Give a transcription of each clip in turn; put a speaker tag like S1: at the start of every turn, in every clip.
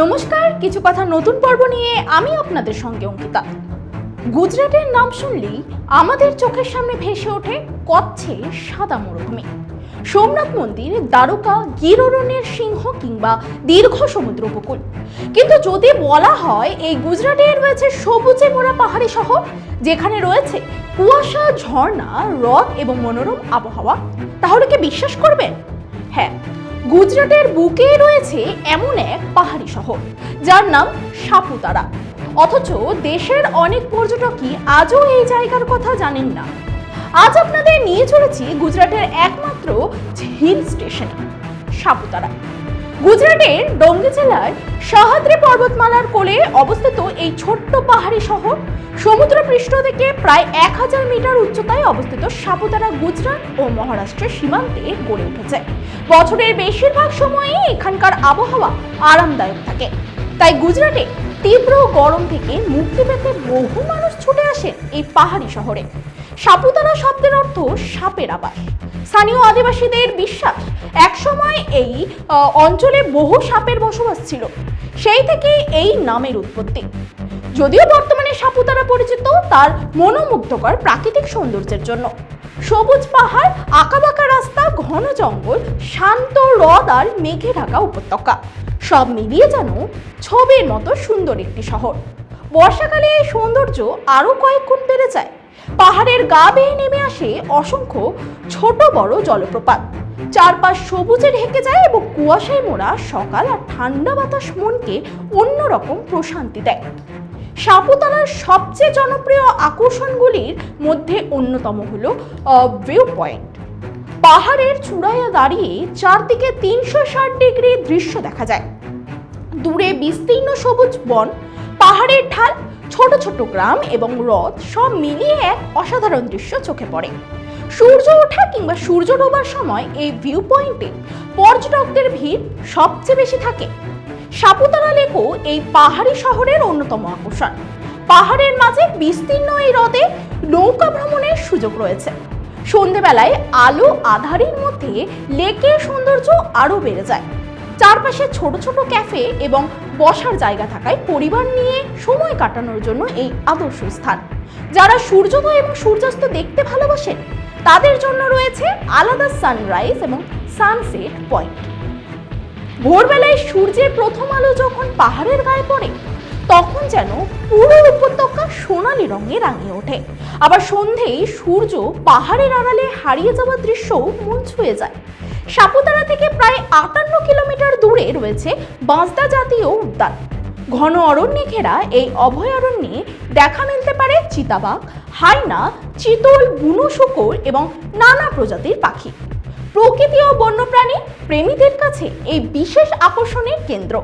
S1: নমস্কার, কিছু কথা নতুন পর্ব নিয়ে আমি আপনাদের সঙ্গে অঙ্কিতা। গুজরাটের নাম শুনলেই আমাদের চোখের সামনে ভেসে ওঠে কচ্ছে সাদা মরুভূমি, সোমনাথ মন্দির, দ্বারকা, গির অরণ্যের সিংহ কিংবা দীর্ঘ সমুদ্র উপকূল। কিন্তু যদি বলা হয় এই গুজরাটে রয়েছে সবুজে মোড়া পাহাড়ি শহর, যেখানে রয়েছে কুয়াশা, ঝর্ণা, হ্রদ এবং মনোরম আবহাওয়া, তাহলে কি বিশ্বাস করবেন? হ্যাঁ, গুজরাটের বুকে রয়েছে এমন এক পাহাড়ি শহর যার নাম সাপুতারা। অথচ দেশের অনেক পর্যটকই আজও এই জায়গার কথা জানেন না। আজ আপনাদের নিয়ে চলেছি গুজরাটের একমাত্র হিল স্টেশন সাপুতারা। গুজরাটের ডোঙ্গি জেলার সহ্যাদ্রি পর্বতমালার কোলে অবস্থিত এই ছোট্ট পাহাড়ি শহর সমুদ্রপৃষ্ঠ থেকে প্রায় 1000 মিটার উচ্চতায় অবস্থিত সাপুতারা গুজরাট ও মহারাষ্ট্রের সীমান্তে গড়ে উঠেছে। বছরের বেশিরভাগ সময়ই এখানকার আবহাওয়া আরামদায়ক থাকে, তাই গুজরাটে তীব্র গরম থেকে মুক্তি পেতে বহু মানুষ ছুটে আসেন এই পাহাড়ি শহরে। সাপুতারা শব্দের অর্থ সাপের আবাস। স্থানীয় আদিবাসীদের বিশ্বাস একসময় এই অঞ্চলে বহু সাপের বসবাস ছিল, সেই থেকে এই নামের উৎপত্তি। যদিও বর্তমানে সাপুতারা পরিচিত তার মনোমুগ্ধকর প্রাকৃতিক সৌন্দর্যের জন্য। সবুজ পাহাড়, আঁকাবাঁকা রাস্তা, ঘন জঙ্গল, শান্ত হ্রদ আর মেঘে ঢাকা উপত্যকা, সব মিলিয়ে যেন ছবির মতো সুন্দর একটি শহর। বর্ষাকালে এই সৌন্দর্য আরো কয়েক গুণ বেড়ে যায়। পাহাড়ের গা বেয়ে নেমে আসে অসংখ্য ছোট বড় জলপ্রপাত, চারপাশ সবুজে ঢেকে যায় এবং কুয়াশায় মোড়া সকাল আর ঠান্ডা বাতাস মনকে অন্যরকম প্রশান্তি দেয়। সাপুতারার সবচেয়ে জনপ্রিয় আকর্ষণগুলির মধ্যে অন্যতম হলো ভিউ পয়েন্ট। পাহাড়ের চূড়ায় দাঁড়িয়ে চারদিকে 360 ডিগ্রি দৃশ্য দেখা যায়। দূরে বিস্তীর্ণ সবুজ বন, পাহাড়ের ঢাল, ছোট ছোট গ্রাম এবং হ্রদ, সব মিলিয়ে এক অসাধারণ দৃশ্য চোখে পড়ে। সূর্য ওঠা কিংবা সূর্য ডোবার সময় এই ভিউ পয়েন্টে পর্যটকদের ভিড় সবচেয়ে বেশি থাকে। সাপুতারা লেকও এই পাহাড়ি শহরের অন্যতম আকর্ষণ। পাহাড়ের মাঝে বিস্তীর্ণ এই হ্রদে নৌকা ভ্রমণের সুযোগ রয়েছে। সন্ধেবেলায় আলো আঁধারির মধ্যে লেকের সৌন্দর্য আরো বেড়ে যায়। চারপাশে ছোট ছোট ক্যাফে এবং বসার জায়গা থাকায় পরিবার নিয়ে সময় কাটানোর জন্য এই আদর্শ স্থান। যারা সূর্যোদয় এবং সূর্যাস্ত দেখতে ভালোবাসেন তাদের জন্য রয়েছে আলাদা সানরাইজ এবং সানসেট পয়েন্ট। ভোরবেলায় সূর্যের প্রথম আলো যখন পাহাড়ের গায়ে পড়ে, তখন যেন পুরো উপত্যকা সোনালী রঙে রাঙিয়ে ওঠে। আবার সন্ধেয় সূর্য পাহাড়ের আড়ালে হারিয়ে যাওয়ার দৃশ্যও মন ছুঁয়ে যায়। সাপুতারা থেকে প্রায় 58 কিলোমিটার দূরে রয়েছে বাঁজদা জাতীয় উদ্যান। ঘন অরণ্যে ঘেরা এই অভয়ারণ্যে দেখা মিলতে পারে চিতাবাঘ, হায়না, চিতল, বুনো শূকর এবং নানা প্রজাতির পাখি। প্রকৃতি ও বন্যপ্রাণী প্রেমীদের কাছে এই বিশেষ আকর্ষণের কেন্দ্র।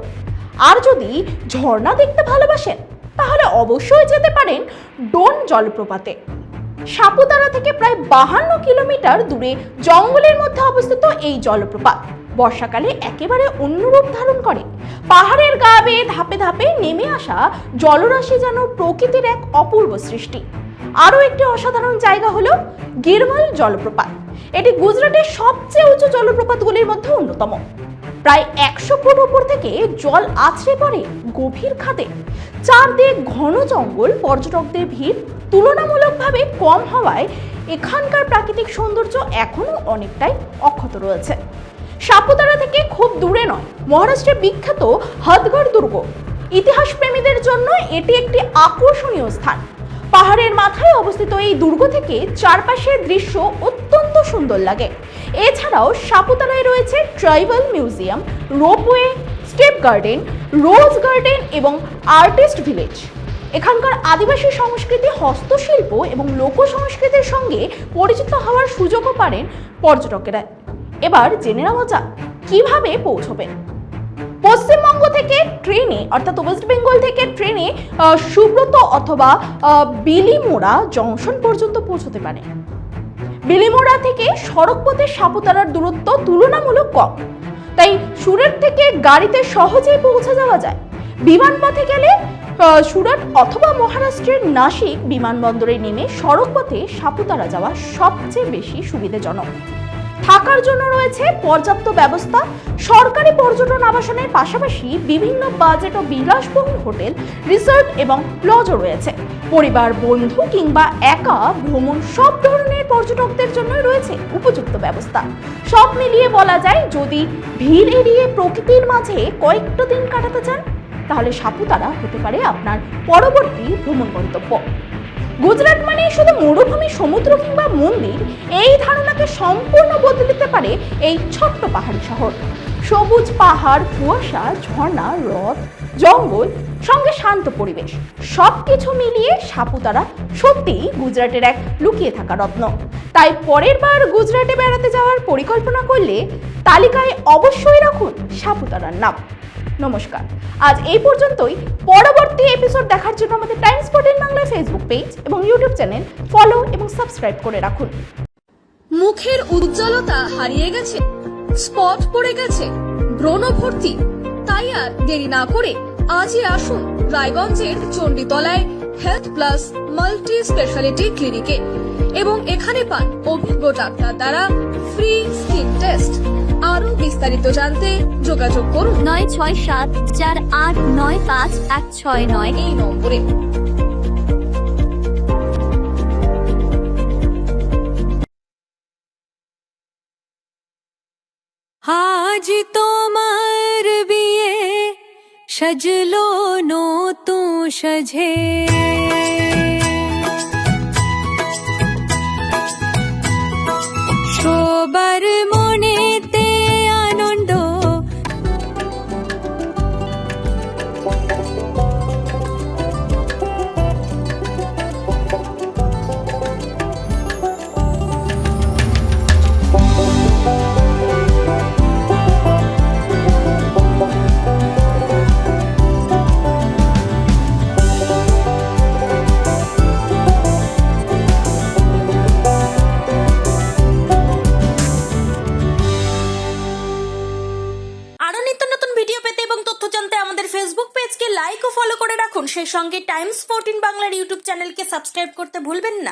S1: আর যদি ঝর্ণা দেখতে ভালোবাসেন তাহলে অবশ্যই যেতে পারেন ডোন জলপ্রপাতে। সাপুতারা থেকে প্রায় 52 কিলোমিটার দূরে জঙ্গলের মধ্যে অবস্থিত এই জলপ্রপাত বর্ষাকালে একেবারে অন্য রূপ ধারণ করে। পাহাড়ের গা বেয়ে ধাপে ধাপে নেমে আসা জলরাশি যেন প্রকৃতির এক অপূর্ব সৃষ্টি। আরও একটি অসাধারণ জায়গা হলো গিরমাল জলপ্রপাত। এটি গুজরাটের সবচেয়ে উঁচু জলপ্রপাতগুলির মধ্যে অন্যতম। প্রায় 100 ফুট উপর থেকে জল আছড়ে পড়ে গভীর খাদে। চারদিক ঘন জঙ্গল, পর্যটকদের ভিড় তুলনামূলকভাবে কম হওয়ায় এখানকার প্রাকৃতিক সৌন্দর্য এখনো অনেকটাই অক্ষত রয়েছে। সাপুতারা থেকে খুব দূরে নয় মহারাষ্ট্রের বিখ্যাত হদগড় দুর্গ। ইতিহাস প্রেমীদের জন্য এটি একটি আকর্ষণীয় স্থান। পাহাড়ের মাথায় অবস্থিত এই দুর্গ থেকে চারপাশের দৃশ্য অত্যন্ত সুন্দর লাগে। এছাড়াও সাপুতারায় রয়েছে tribal museum, ropeway, step garden, rose garden এবং আর্টিস্ট ভিলেজ। এখানকার আদিবাসী সংস্কৃতি, হস্তশিল্প এবং লোক সংস্কৃতির সঙ্গে পরিচিত হওয়ার সুযোগও পারেন পর্যটকেরা। এবার জেনে নেওয়া যাক কিভাবে পৌঁছবেন। পশ্চিমবঙ্গ থেকে ট্রেনে অর্থাৎ ওয়েস্ট বেঙ্গল থেকে ট্রেনে সুব্রত অথবা বিলিমোড়া জংশন পর্যন্ত পৌঁছতে পারে। বিলিমোড়া থেকে সড়ক পথে সাপুতারার দূরত্ব তুলনামূলক কম, তাই সুরাট থেকে গাড়িতে সহজেই পৌঁছে যাওয়া যায়। বিমানপথে গেলে সুরাট অথবা মহারাষ্ট্রের নাসিক বিমানবন্দরে নেমে সড়ক পথে সাপুতারা যাওয়া সবচেয়ে বেশি সুবিধাজনক। থাকার জন্য রয়েছে পর্যাপ্ত ব্যবস্থা। সরকারি পর্যটন আবাসনের পাশাপাশি বিভিন্ন বাজেট ও বিলাসবহুল হোটেল, রিসর্ট এবং লজও রয়েছে। পরিবার, বন্ধু কিংবা একা ভ্রমণ সব ধরনের পর্যটকদের জন্য রয়েছে উপযুক্ত ব্যবস্থা। সব মিলিয়ে বলা যায়, যদি ভিড় এড়িয়ে প্রকৃতির মাঝে কয়েকটা দিন কাটাতে চান তাহলে সাপুতারা হতে পারে আপনার পরবর্তী ভ্রমণ গন্তব্য। গুজরাট মানে শুধু মরুভূমি, সমুদ্র কিংবা মন্দির, এই ধারণাকে সম্পূর্ণ বদলে দিতে পারে এই ছোট্ট পাহাড়ি শহর। সবুজ পাহাড়, কুয়াশা, ঝর্ণা, হ্রদ, জঙ্গল, সঙ্গে শান্ত পরিবেশ, সবকিছু মিলিয়ে সাপুতারা সত্যিই গুজরাটের এক লুকিয়ে থাকা রত্ন। তাই পরের বার গুজরাটে বেড়াতে যাওয়ার পরিকল্পনা করলে তালিকায় অবশ্যই রাখুন সাপুতারার নাম। নমস্কার, আজ এই পর্যন্তই। পরবর্তী এপিসোড দেখার জন্য আমাদের টাইমস 14 বাংলা ফেসবুক পেজ এবং ইউটিউব চ্যানেল ফলো এবং সাবস্ক্রাইব করে রাখুন।
S2: মুখের উজ্জ্বলতা হারিয়ে গেছে, স্পট পড়ে গেছে, ব্রণ ভর্তি, তাই আর দেরি না করে আজই আসুন রায়গঞ্জের চণ্ডীতলায় হেলথ প্লাস মাল্টি স্পেশালিটি ক্লিনিকে এবং এখানে পান অভিজ্ঞ ডাক্তার দ্বারা ফ্রি স্কিন টেস্ট। আরো বিস্তারিত জানতে যোগাযোগ করুন
S3: 9674895169
S2: এই নম্বরে।
S3: আজ তোমার বিয়ে সাজলো নতুন সাজে, সবার মনেতে আনন্দ।
S4: আরো নিত্য নতুন ভিডিও পেতে এবং তথ্য জানতে আমাদের ফেসবুক পেজকে লাইক ও ফলো করে রাখুন। সেই সঙ্গে টাইমস 14 বাংলার ইউটিউব চ্যানেলকে সাবস্ক্রাইব করতে ভুলবেন না।